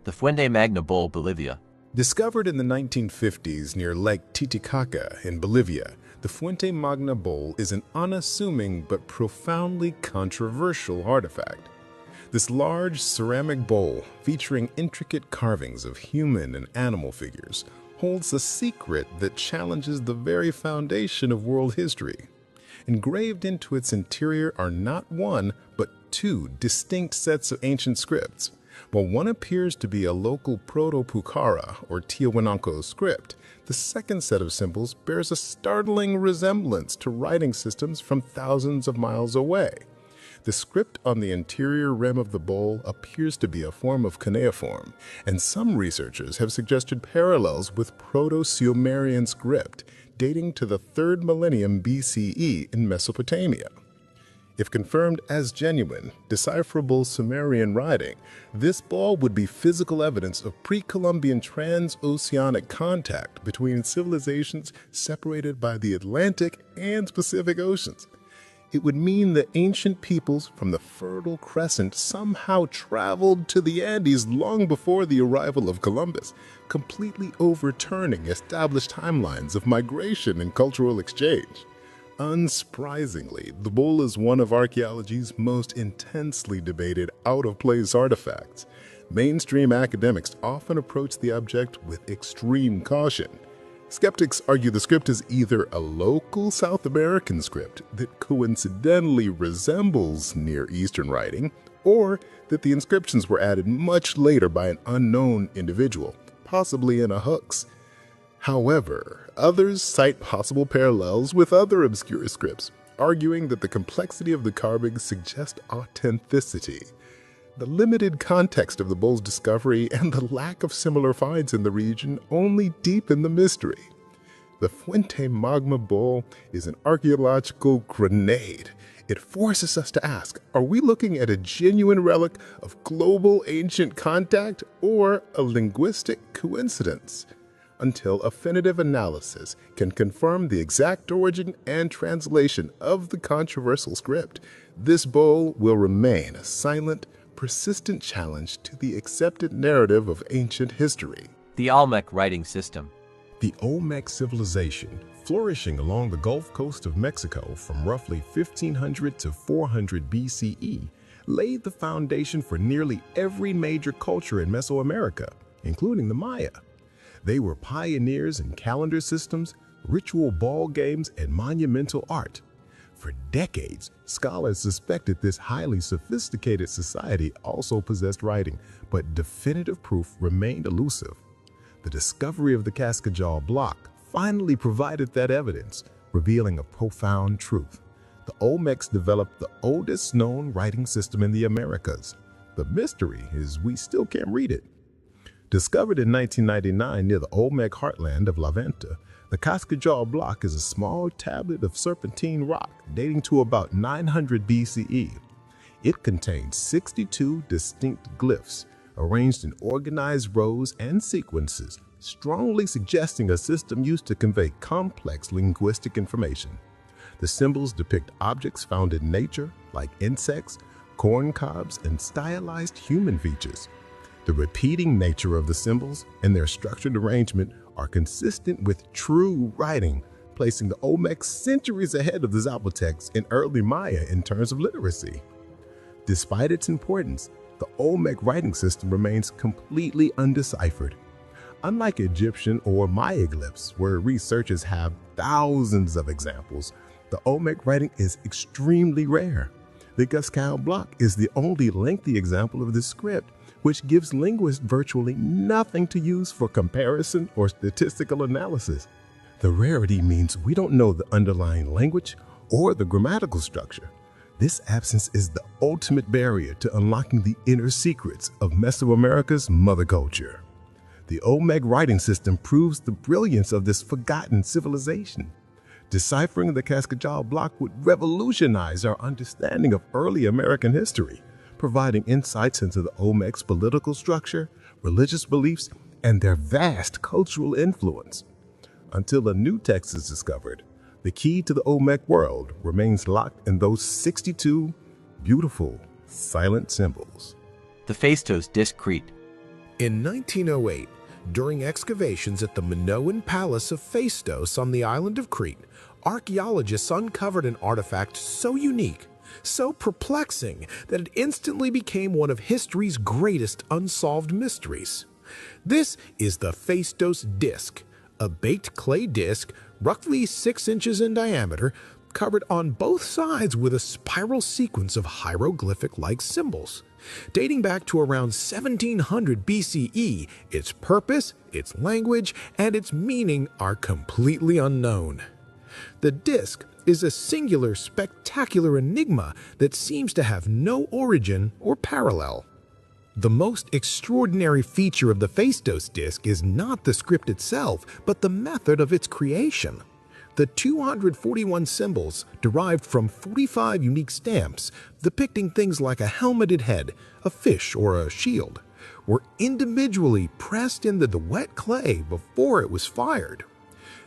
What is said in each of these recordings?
The Fuente Magna Bowl, Bolivia. Discovered in the 1950s near Lake Titicaca in Bolivia, the Fuente Magna Bowl is an unassuming but profoundly controversial artifact. This large ceramic bowl, featuring intricate carvings of human and animal figures, holds a secret that challenges the very foundation of world history. Engraved into its interior are not one, but two distinct sets of ancient scripts. While one appears to be a local Proto-Pucara or Tiahuanaco script, the second set of symbols bears a startling resemblance to writing systems from thousands of miles away. The script on the interior rim of the bowl appears to be a form of cuneiform, and some researchers have suggested parallels with Proto-Sumerian script dating to the 3rd millennium BCE in Mesopotamia. If confirmed as genuine, decipherable Sumerian writing, this bowl would be physical evidence of pre-Columbian transoceanic contact between civilizations separated by the Atlantic and Pacific Oceans. It would mean that ancient peoples from the Fertile Crescent somehow traveled to the Andes long before the arrival of Columbus, completely overturning established timelines of migration and cultural exchange. Unsurprisingly, the bowl is one of archaeology's most intensely debated out-of-place artifacts. Mainstream academics often approach the object with extreme caution. Skeptics argue the script is either a local South American script that coincidentally resembles Near Eastern writing, or that the inscriptions were added much later by an unknown individual, possibly in a hoax. However, others cite possible parallels with other obscure scripts, arguing that the complexity of the carvings suggests authenticity. The limited context of the bowl's discovery and the lack of similar finds in the region only deepen the mystery. The Fuente Magna Bowl is an archaeological grenade. It forces us to ask, are we looking at a genuine relic of global ancient contact or a linguistic coincidence? Until definitive analysis can confirm the exact origin and translation of the controversial script, this bowl will remain a silent, persistent challenge to the accepted narrative of ancient history. The Olmec writing system. The Olmec civilization, flourishing along the Gulf Coast of Mexico from roughly 1500 to 400 BCE, laid the foundation for nearly every major culture in Mesoamerica, including the Maya. They were pioneers in calendar systems, ritual ball games, and monumental art. For decades, scholars suspected this highly sophisticated society also possessed writing, but definitive proof remained elusive. The discovery of the Cascajal block finally provided that evidence, revealing a profound truth. The Olmecs developed the oldest known writing system in the Americas. The mystery is we still can't read it. Discovered in 1999 near the Olmec heartland of La Venta, the Cascajal block is a small tablet of serpentine rock dating to about 900 BCE. It contains 62 distinct glyphs, arranged in organized rows and sequences, strongly suggesting a system used to convey complex linguistic information. The symbols depict objects found in nature, like insects, corn cobs, and stylized human features. The repeating nature of the symbols and their structured arrangement are consistent with true writing, placing the Olmecs centuries ahead of the Zapotecs and early Maya in terms of literacy. Despite its importance, the Olmec writing system remains completely undeciphered. Unlike Egyptian or Maya glyphs, where researchers have thousands of examples, the Olmec writing is extremely rare. The Cascajal block is the only lengthy example of this script, which gives linguists virtually nothing to use for comparison or statistical analysis. The rarity means we don't know the underlying language or the grammatical structure. This absence is the ultimate barrier to unlocking the inner secrets of Mesoamerica's mother culture. The Olmec writing system proves the brilliance of this forgotten civilization. Deciphering the Cascajal block would revolutionize our understanding of early American history, providing insights into the Olmec's political structure, religious beliefs, and their vast cultural influence. Until a new text is discovered, the key to the Olmec world remains locked in those 62 beautiful, silent symbols. The Phaistos Disc. In 1908, during excavations at the Minoan Palace of Phaistos on the island of Crete, archaeologists uncovered an artifact so unique, so perplexing, that it instantly became one of history's greatest unsolved mysteries. This is the Phaistos Disc, a baked clay disc roughly 6 inches in diameter, covered on both sides with a spiral sequence of hieroglyphic-like symbols. Dating back to around 1700 BCE, its purpose, its language, and its meaning are completely unknown. The disc is a singular, spectacular enigma that seems to have no origin or parallel. The most extraordinary feature of the Phaistos disc is not the script itself, but the method of its creation. The 241 symbols, derived from 45 unique stamps, depicting things like a helmeted head, a fish, or a shield, were individually pressed into the wet clay before it was fired.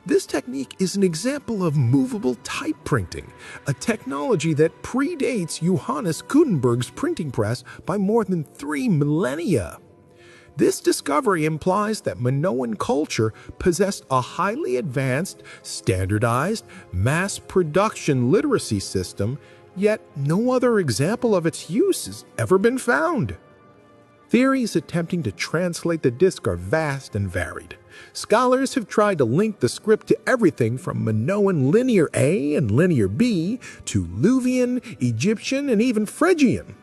This technique is an example of movable type printing, a technology that predates Johannes Gutenberg's printing press by more than 3 millennia. This discovery implies that Minoan culture possessed a highly advanced, standardized, mass production literacy system, yet no other example of its use has ever been found. Theories attempting to translate the disc are vast and varied. Scholars have tried to link the script to everything from Minoan Linear A and Linear B to Luvian, Egyptian, and even Phrygian.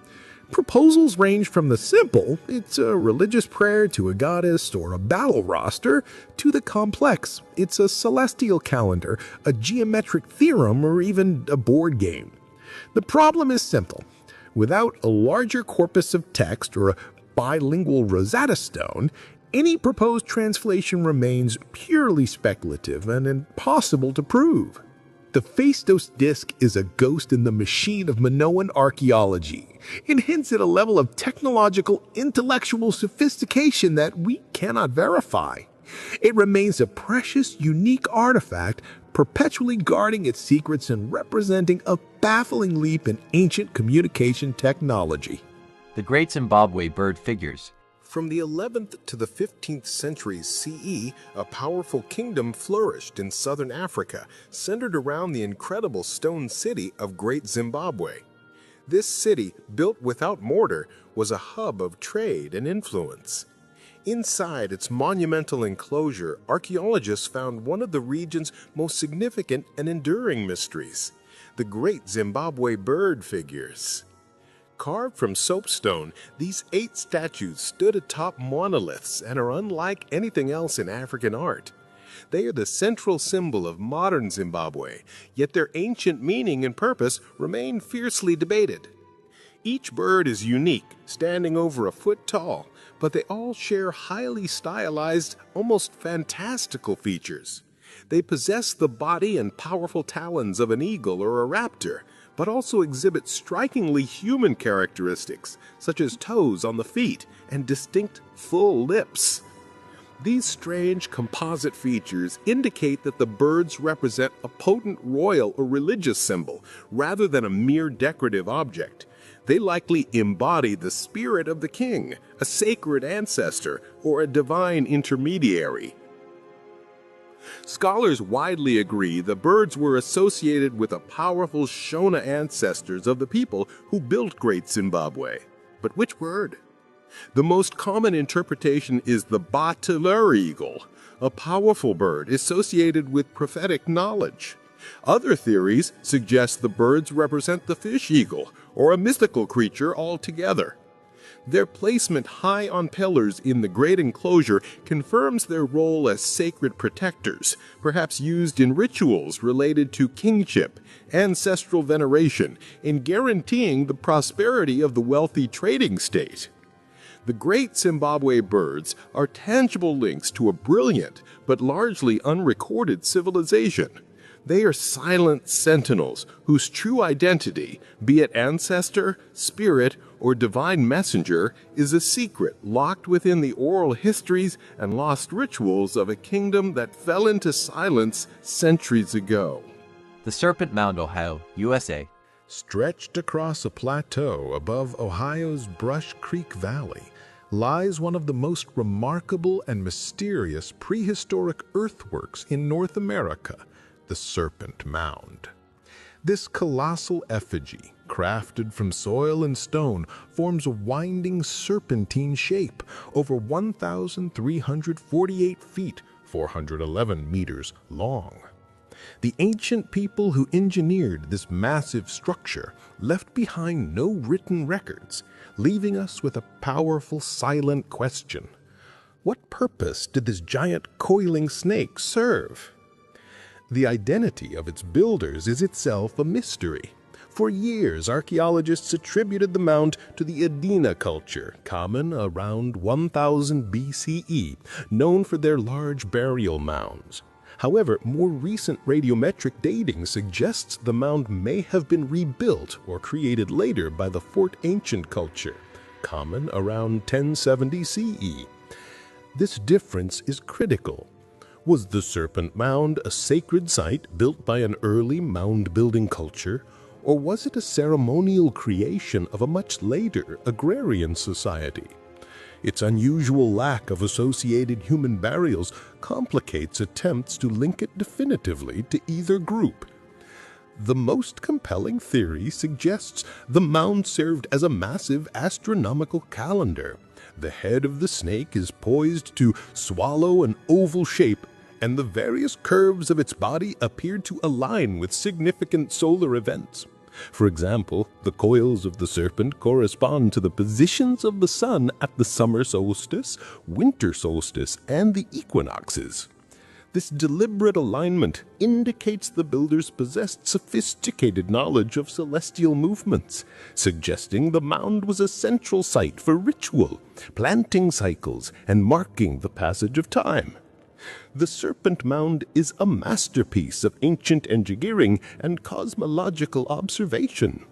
Proposals range from the simple, it's a religious prayer to a goddess or a battle roster, to the complex, it's a celestial calendar, a geometric theorem, or even a board game. The problem is simple. Without a larger corpus of text or a bilingual Rosetta Stone, any proposed translation remains purely speculative and impossible to prove. The Phaistos Disc is a ghost in the machine of Minoan archaeology. It hints at a level of technological, intellectual sophistication that we cannot verify. It remains a precious, unique artifact, perpetually guarding its secrets and representing a baffling leap in ancient communication technology. The Great Zimbabwe Bird Figures. From the 11th to the 15th centuries CE, a powerful kingdom flourished in southern Africa, centered around the incredible stone city of Great Zimbabwe. This city, built without mortar, was a hub of trade and influence. Inside its monumental enclosure, archaeologists found one of the region's most significant and enduring mysteries: the Great Zimbabwe Bird Figures. Carved from soapstone, these 8 statues stood atop monoliths and are unlike anything else in African art. They are the central symbol of modern Zimbabwe, yet their ancient meaning and purpose remain fiercely debated. Each bird is unique, standing over a foot tall, but they all share highly stylized, almost fantastical features. They possess the body and powerful talons of an eagle or a raptor, but also exhibit strikingly human characteristics, such as toes on the feet and distinct full lips. These strange composite features indicate that the birds represent a potent royal or religious symbol, rather than a mere decorative object. They likely embody the spirit of the king, a sacred ancestor, or a divine intermediary. Scholars widely agree the birds were associated with the powerful Shona ancestors of the people who built Great Zimbabwe. But which bird? The most common interpretation is the bateleur eagle, a powerful bird associated with prophetic knowledge. Other theories suggest the birds represent the fish eagle, or a mystical creature altogether. Their placement high on pillars in the great enclosure confirms their role as sacred protectors, perhaps used in rituals related to kingship, ancestral veneration, and guaranteeing the prosperity of the wealthy trading state. The Great Zimbabwe birds are tangible links to a brilliant but largely unrecorded civilization. They are silent sentinels whose true identity, be it ancestor, spirit, or divine messenger, is a secret locked within the oral histories and lost rituals of a kingdom that fell into silence centuries ago. The Serpent Mound, Ohio, USA. Stretched across a plateau above Ohio's Brush Creek Valley lies one of the most remarkable and mysterious prehistoric earthworks in North America, the Serpent Mound. This colossal effigy, crafted from soil and stone, forms a winding serpentine shape over 1,348 feet, 411 meters long. The ancient people who engineered this massive structure left behind no written records, leaving us with a powerful silent question. What purpose did this giant coiling snake serve? The identity of its builders is itself a mystery. For years, archaeologists attributed the mound to the Edina culture, common around 1000 BCE, known for their large burial mounds. However, more recent radiometric dating suggests the mound may have been rebuilt or created later by the Fort Ancient culture, common around 1070 CE. This difference is critical. Was the Serpent Mound a sacred site built by an early mound-building culture, or was it a ceremonial creation of a much later agrarian society? Its unusual lack of associated human burials complicates attempts to link it definitively to either group. The most compelling theory suggests the mound served as a massive astronomical calendar. The head of the snake is poised to swallow an oval shape, and the various curves of its body appear to align with significant solar events. For example, the coils of the serpent correspond to the positions of the sun at the summer solstice, winter solstice, and the equinoxes. This deliberate alignment indicates the builders possessed sophisticated knowledge of celestial movements, suggesting the mound was a central site for ritual, planting cycles, and marking the passage of time. The Serpent Mound is a masterpiece of ancient engineering and cosmological observation.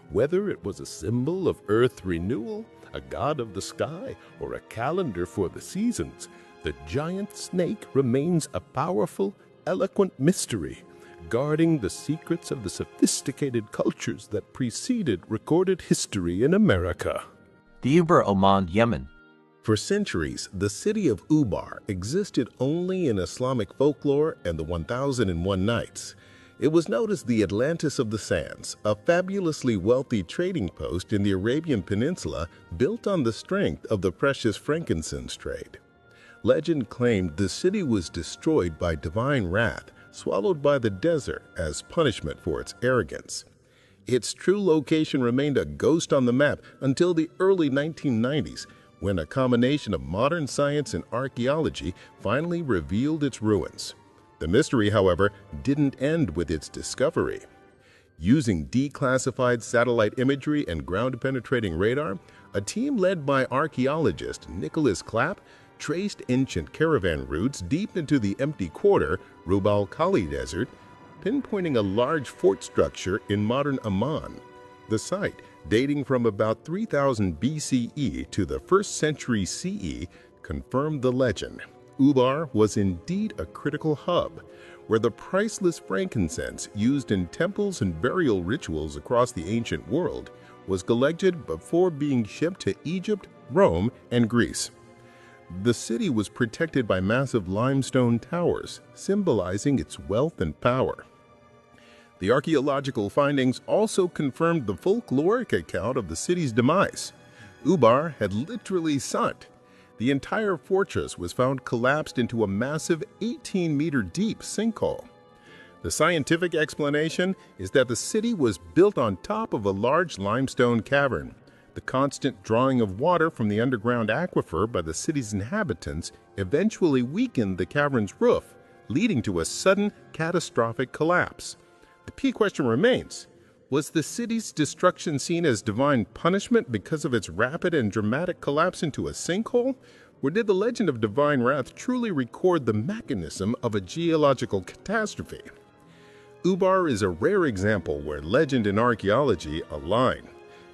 Whether it was a symbol of earth renewal, a god of the sky, or a calendar for the seasons, the giant snake remains a powerful, eloquent mystery, guarding the secrets of the sophisticated cultures that preceded recorded history in America. The Ubar Oman, Yemen. For centuries, the city of Ubar existed only in Islamic folklore and the 1001 Nights. It was known as the Atlantis of the Sands, a fabulously wealthy trading post in the Arabian Peninsula built on the strength of the precious frankincense trade. Legend claimed the city was destroyed by divine wrath, swallowed by the desert as punishment for its arrogance. Its true location remained a ghost on the map until the early 1990s, when a combination of modern science and archaeology finally revealed its ruins. The mystery, however, didn't end with its discovery. Using declassified satellite imagery and ground-penetrating radar, a team led by archaeologist Nicholas Clapp traced ancient caravan routes deep into the empty quarter, Rub al-Khali Desert, pinpointing a large fort structure in modern Amman. The site, dating from about 3000 BCE to the 1st century CE, confirmed the legend. Ubar was indeed a critical hub, where the priceless frankincense used in temples and burial rituals across the ancient world was collected before being shipped to Egypt, Rome, and Greece. The city was protected by massive limestone towers, symbolizing its wealth and power. The archaeological findings also confirmed the folkloric account of the city's demise. Ubar had literally sunk. The entire fortress was found collapsed into a massive 18-meter-deep sinkhole. The scientific explanation is that the city was built on top of a large limestone cavern. The constant drawing of water from the underground aquifer by the city's inhabitants eventually weakened the cavern's roof, leading to a sudden, catastrophic collapse. The key question remains, was the city's destruction seen as divine punishment because of its rapid and dramatic collapse into a sinkhole? Or did the legend of divine wrath truly record the mechanism of a geological catastrophe? Ubar is a rare example where legend and archaeology align.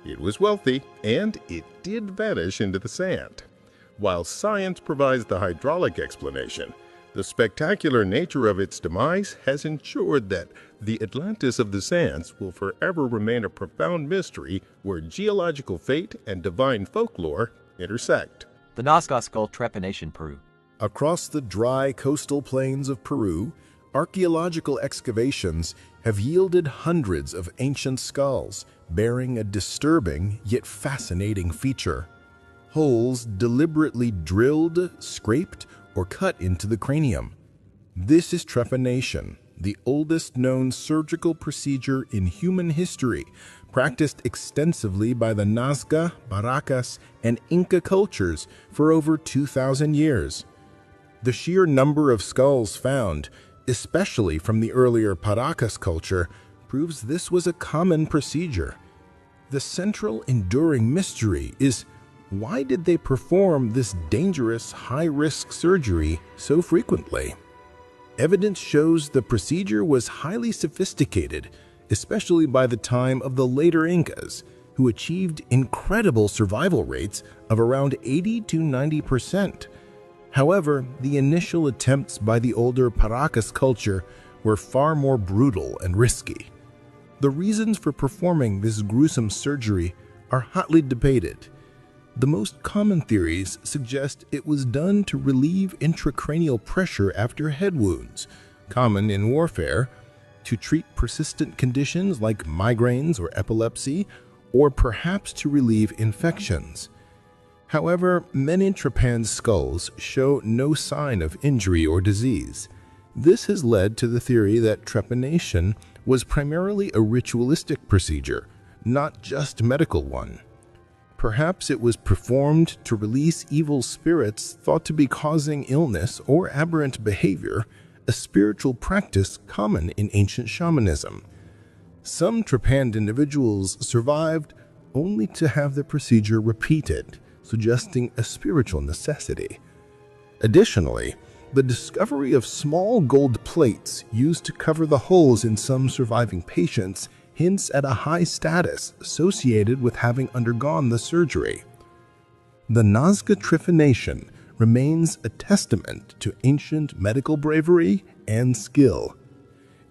It was wealthy, and it did vanish into the sand. While science provides the hydraulic explanation, the spectacular nature of its demise has ensured that the Atlantis of the Sands will forever remain a profound mystery where geological fate and divine folklore intersect. The Nazca Skull Trepanation, Peru. Across the dry coastal plains of Peru, archaeological excavations have yielded hundreds of ancient skulls, bearing a disturbing yet fascinating feature. Holes deliberately drilled, scraped, or cut into the cranium. This is trepanation, the oldest known surgical procedure in human history, practiced extensively by the Nazca, Barracas, and Inca cultures for over 2,000 years. The sheer number of skulls found, especially from the earlier Paracas culture, proves this was a common procedure. The central enduring mystery is, why did they perform this dangerous, high-risk surgery so frequently? Evidence shows the procedure was highly sophisticated, especially by the time of the later Incas, who achieved incredible survival rates of around 80 to 90%. However, the initial attempts by the older Paracas culture were far more brutal and risky. The reasons for performing this gruesome surgery are hotly debated. The most common theories suggest it was done to relieve intracranial pressure after head wounds, common in warfare, to treat persistent conditions like migraines or epilepsy, or perhaps to relieve infections. However, many trepan skulls show no sign of injury or disease. This has led to the theory that trepanation was primarily a ritualistic procedure, not just a medical one. Perhaps it was performed to release evil spirits thought to be causing illness or aberrant behavior, a spiritual practice common in ancient shamanism. Some trepanned individuals survived only to have the procedure repeated, suggesting a spiritual necessity. Additionally, the discovery of small gold plates used to cover the holes in some surviving patients hints at a high status associated with having undergone the surgery. The Nazca trepanation remains a testament to ancient medical bravery and skill.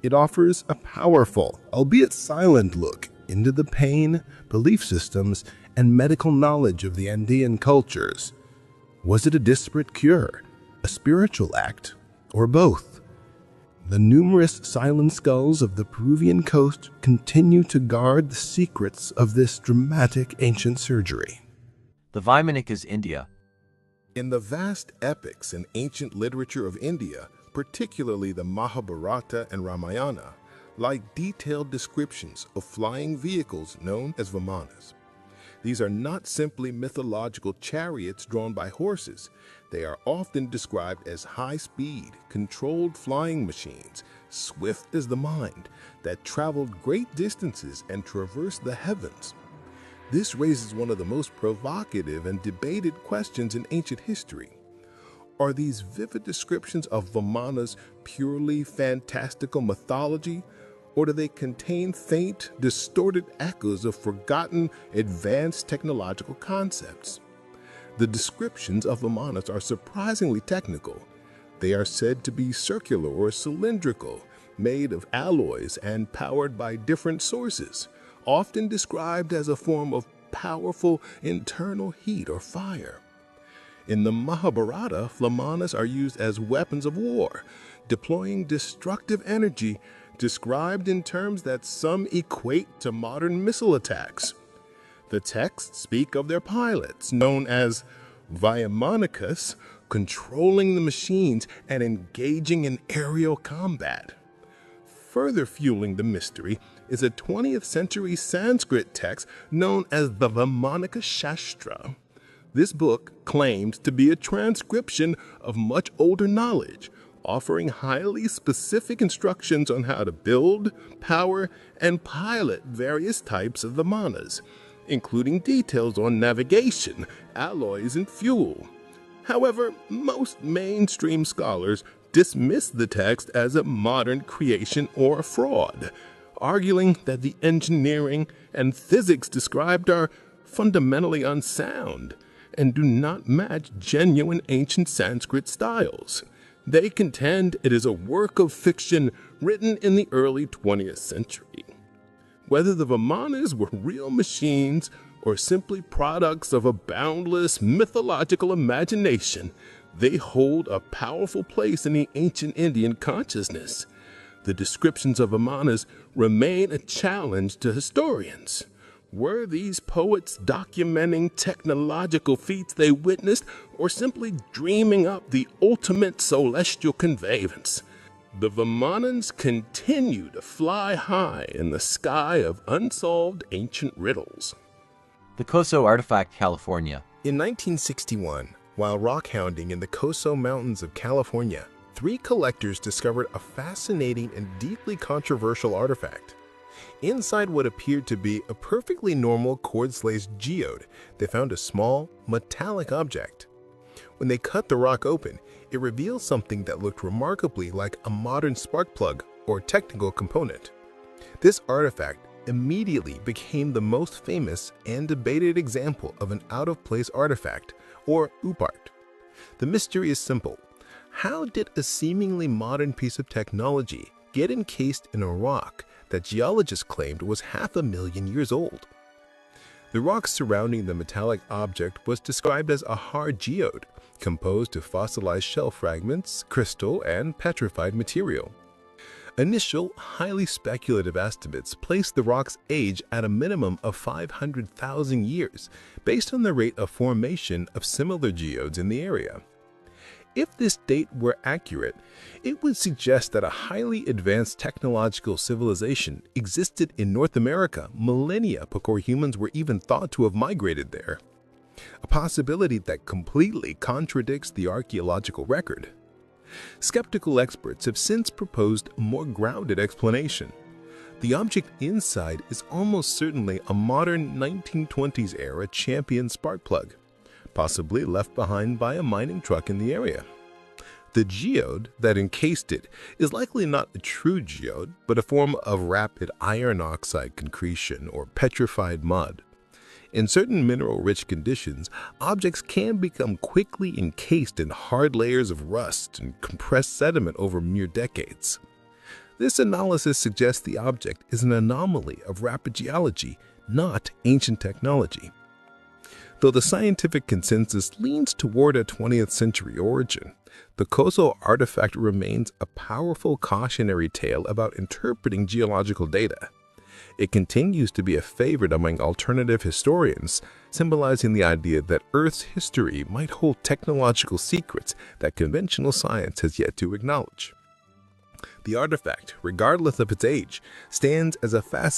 It offers a powerful, albeit silent look into the pain, belief systems, and medical knowledge of the Andean cultures. Was it a disparate cure, a spiritual act, or both? The numerous silent skulls of the Peruvian coast continue to guard the secrets of this dramatic ancient surgery. The Vimanikas, India. In the vast epics and ancient literature of India, particularly the Mahabharata and Ramayana, lie detailed descriptions of flying vehicles known as Vimanas. These are not simply mythological chariots drawn by horses. They are often described as high-speed, controlled flying machines, swift as the mind, that traveled great distances and traversed the heavens. This raises one of the most provocative and debated questions in ancient history. Are these vivid descriptions of Vimanas purely fantastical mythology, or do they contain faint, distorted echoes of forgotten, advanced technological concepts? The descriptions of Vimanas are surprisingly technical. They are said to be circular or cylindrical, made of alloys and powered by different sources, often described as a form of powerful internal heat or fire. In the Mahabharata, Vimanas are used as weapons of war, deploying destructive energy described in terms that some equate to modern missile attacks. The texts speak of their pilots, known as Vimanikas, controlling the machines and engaging in aerial combat. Further fueling the mystery is a 20th century Sanskrit text known as the Vimanika Shastra. This book claims to be a transcription of much older knowledge, offering highly specific instructions on how to build, power, and pilot various types of Vimanas, including details on navigation, alloys, and fuel. However, most mainstream scholars dismiss the text as a modern creation or a fraud, arguing that the engineering and physics described are fundamentally unsound and do not match genuine ancient Sanskrit styles. They contend it is a work of fiction written in the early 20th century. Whether the Vimanas were real machines or simply products of a boundless mythological imagination, they hold a powerful place in the ancient Indian consciousness. The descriptions of Vimanas remain a challenge to historians. Were these poets documenting technological feats they witnessed, or simply dreaming up the ultimate celestial conveyance? The Vimanans continue to fly high in the sky of unsolved ancient riddles. The Coso Artifact, California. In 1961, while rock hounding in the Coso Mountains of California, 3 collectors discovered a fascinating and deeply controversial artifact. Inside what appeared to be a perfectly normal quartz-laced geode, they found a small, metallic object. When they cut the rock open, it revealed something that looked remarkably like a modern spark plug or technical component. This artifact immediately became the most famous and debated example of an out-of-place artifact, or UPART. The mystery is simple. How did a seemingly modern piece of technology get encased in a rock that geologists claimed was 500,000 years old? The rock surrounding the metallic object was described as a hard geode, composed of fossilized shell fragments, crystal, and petrified material. Initial, highly speculative estimates placed the rock's age at a minimum of 500,000 years, based on the rate of formation of similar geodes in the area. If this date were accurate, it would suggest that a highly advanced technological civilization existed in North America millennia before humans were even thought to have migrated there. A possibility that completely contradicts the archaeological record. Skeptical experts have since proposed a more grounded explanation. The object inside is almost certainly a modern 1920s-era Champion spark plug, possibly left behind by a mining truck in the area. The geode that encased it is likely not a true geode, but a form of rapid iron oxide concretion or petrified mud. In certain mineral-rich conditions, objects can become quickly encased in hard layers of rust and compressed sediment over mere decades. This analysis suggests the object is an anomaly of rapid geology, not ancient technology. Though the scientific consensus leans toward a 20th century origin, the Coso artifact remains a powerful cautionary tale about interpreting geological data. It continues to be a favorite among alternative historians, symbolizing the idea that Earth's history might hold technological secrets that conventional science has yet to acknowledge. The artifact, regardless of its age, stands as a fascinating